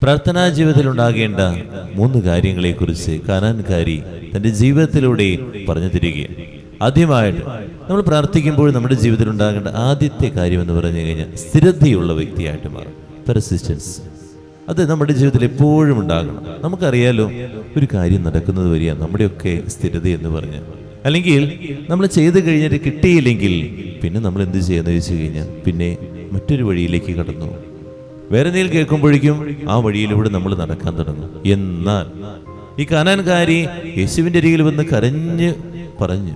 പ്രാർത്ഥനാ ജീവിതത്തിൽ ഉണ്ടാകേണ്ട 3 കാര്യങ്ങളെക്കുറിച്ച് കാനാൻകാരി തന്റെ ജീവിതത്തിലൂടെ പറഞ്ഞു തരികയാണ്. ആദ്യമായിട്ട് നമ്മൾ പ്രാർത്ഥിക്കുമ്പോൾ നമ്മുടെ ജീവിതത്തിൽ ഉണ്ടാകേണ്ട ആദ്യത്തെ കാര്യം എന്ന് പറഞ്ഞു കഴിഞ്ഞാൽ സ്ഥിരതയുള്ള വ്യക്തിയായിട്ട് മാറും. പെർസിസ്റ്റൻസ്. അത് നമ്മുടെ ജീവിതത്തിൽ എപ്പോഴും ഉണ്ടാകണം. നമുക്കറിയാലോ, ഒരു കാര്യം നടക്കുന്നത് വരിക നമ്മുടെയൊക്കെ സ്ഥിരത എന്ന് പറഞ്ഞാൽ, അല്ലെങ്കിൽ നമ്മൾ ചെയ്ത് കഴിഞ്ഞിട്ട് കിട്ടിയില്ലെങ്കിൽ പിന്നെ നമ്മൾ എന്ത് ചെയ്യാന്ന് ചോദിച്ചു കഴിഞ്ഞാൽ പിന്നെ മറ്റൊരു വഴിയിലേക്ക് കടന്നു. വേറെ എന്തെങ്കിലും കേൾക്കുമ്പോഴേക്കും ആ വഴിയിലൂടെ നമ്മൾ നടക്കാൻ തുടങ്ങും. എന്നാൽ ഈ കാനാൻകാരി യേശുവിൻ്റെ അരികിൽ വന്ന് കരഞ്ഞ് പറഞ്ഞു.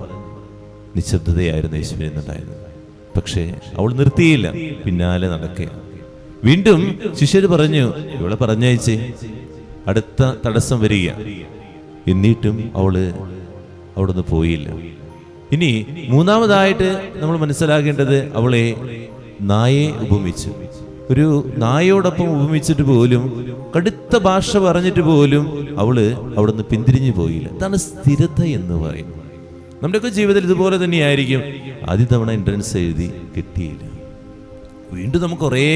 നിശബ്ദതയായിരുന്നു യേശുവിന് ഉണ്ടായിരുന്നത്. പക്ഷേ അവൾ നിർത്തിയില്ല, പിന്നാലെ നടക്കുക. വീണ്ടും ശിഷ്യർ പറഞ്ഞു, ഇവളെ പറഞ്ഞയച്ചേ, അടുത്ത തടസ്സം വരിക. എന്നിട്ടും അവള് അവിടുന്ന് പോയില്ല. ഇനി മൂന്നാമതായിട്ട് നമ്മൾ മനസ്സിലാക്കേണ്ടത്, അവളെ നായെ ഉപമിച്ചു. ഒരു നായോടൊപ്പം ഉപമിച്ചിട്ട് പോലും, കടുത്ത ഭാഷ പറഞ്ഞിട്ട് പോലും അവള് അവിടുന്ന് പിന്തിരിഞ്ഞു പോയില്ല. അതാണ് സ്ഥിരത എന്ന് പറയുന്നത്. നമ്മുടെയൊക്കെ ജീവിതത്തിൽ ഇതുപോലെ തന്നെയായിരിക്കും. ആദ്യ തവണ എൻട്രൻസ് എഴുതി കിട്ടിയില്ല, വീണ്ടും നമുക്ക് കുറേ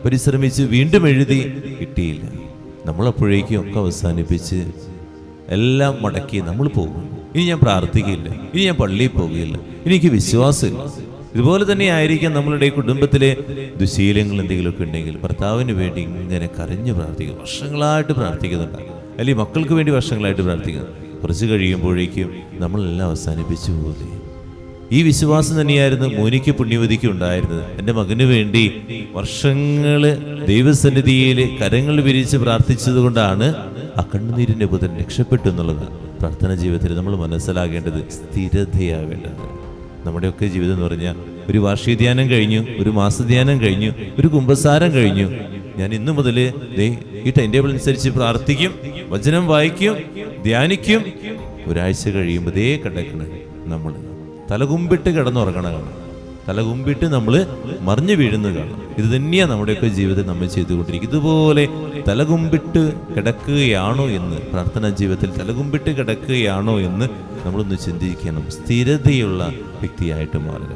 പരിശ്രമിച്ച് വീണ്ടും എഴുതി കിട്ടിയില്ല. നമ്മളപ്പോഴേക്കും ഒക്കെ അവസാനിപ്പിച്ച് എല്ലാം മടക്കി നമ്മൾ പോകും. ഇനി ഞാൻ പ്രാർത്ഥിക്കില്ല, ഇനി ഞാൻ പള്ളിയിൽ പോകുകയില്ല, എനിക്ക് വിശ്വാസമില്ല. ഇതുപോലെ തന്നെ ആയിരിക്കാം നമ്മളുടെ കുടുംബത്തിലെ ദുശീലങ്ങൾ എന്തെങ്കിലുമൊക്കെ ഉണ്ടെങ്കിൽ ഭർത്താവിന് വേണ്ടി ഇങ്ങനെ കരഞ്ഞ് പ്രാർത്ഥിക്കുക, വർഷങ്ങളായിട്ട് പ്രാർത്ഥിക്കുന്നുണ്ടാകും. അല്ലെങ്കിൽ മക്കൾക്ക് വേണ്ടി വർഷങ്ങളായിട്ട് പ്രാർത്ഥിക്കുന്നത്. കുറച്ച് കഴിയുമ്പോഴേക്കും നമ്മളെല്ലാം അവസാനിപ്പിച്ചു പോകുന്നത്. ഈ വിശ്വാസം തന്നെയായിരുന്നു മോനിക്ക് പുണ്യവതിക്ക് ഉണ്ടായിരുന്നത്. എൻ്റെ മകന് വേണ്ടി വർഷങ്ങൾ ദൈവസന്നിധിയിൽ കരങ്ങൾ വിരിച്ച് പ്രാർത്ഥിച്ചത് കൊണ്ടാണ് ആ കണ്ണുനീരിൻ്റെ പുത്രൻ രക്ഷപ്പെട്ടു എന്നുള്ളതാണ്. പ്രാർത്ഥന ജീവിതത്തിൽ നമ്മൾ മനസ്സിലാകേണ്ടത് സ്ഥിരതയാവേണ്ടത്. നമ്മുടെയൊക്കെ ജീവിതം എന്ന് പറഞ്ഞാൽ ഒരു വാർഷിക ധ്യാനം കഴിഞ്ഞു, ഒരു മാസധ്യാനം കഴിഞ്ഞു, ഒരു കുമ്പസാരം കഴിഞ്ഞു. ഞാൻ ഇന്നു മുതൽ ഈ ടൈം ടേബിൾ അനുസരിച്ച് പ്രാർത്ഥിക്കും, വചനം വായിക്കും, ധ്യാനിക്കും. ഒരാഴ്ച കഴിയുമ്പോൾ കിടക്കണം, നമ്മൾ തലകുമ്പിട്ട് കിടന്നുറങ്ങണം, തലകുമ്പിട്ട് നമ്മൾ മറിഞ്ഞു വീഴുന്നത് കാണും. ഇത് തന്നെയാണ് നമ്മുടെയൊക്കെ ജീവിതം നമ്മൾ ചെയ്തുകൊണ്ടിരിക്കും. ഇതുപോലെ തലകുമ്പിട്ട് കിടക്കുകയാണോ എന്ന്, പ്രാർത്ഥനാ ജീവിതത്തിൽ തലകുമ്പിട്ട് കിടക്കുകയാണോ എന്ന് നമ്മളൊന്ന് ചിന്തിക്കണം. സ്ഥിരതയുള്ള വ്യക്തിയായിട്ട് മാറുക.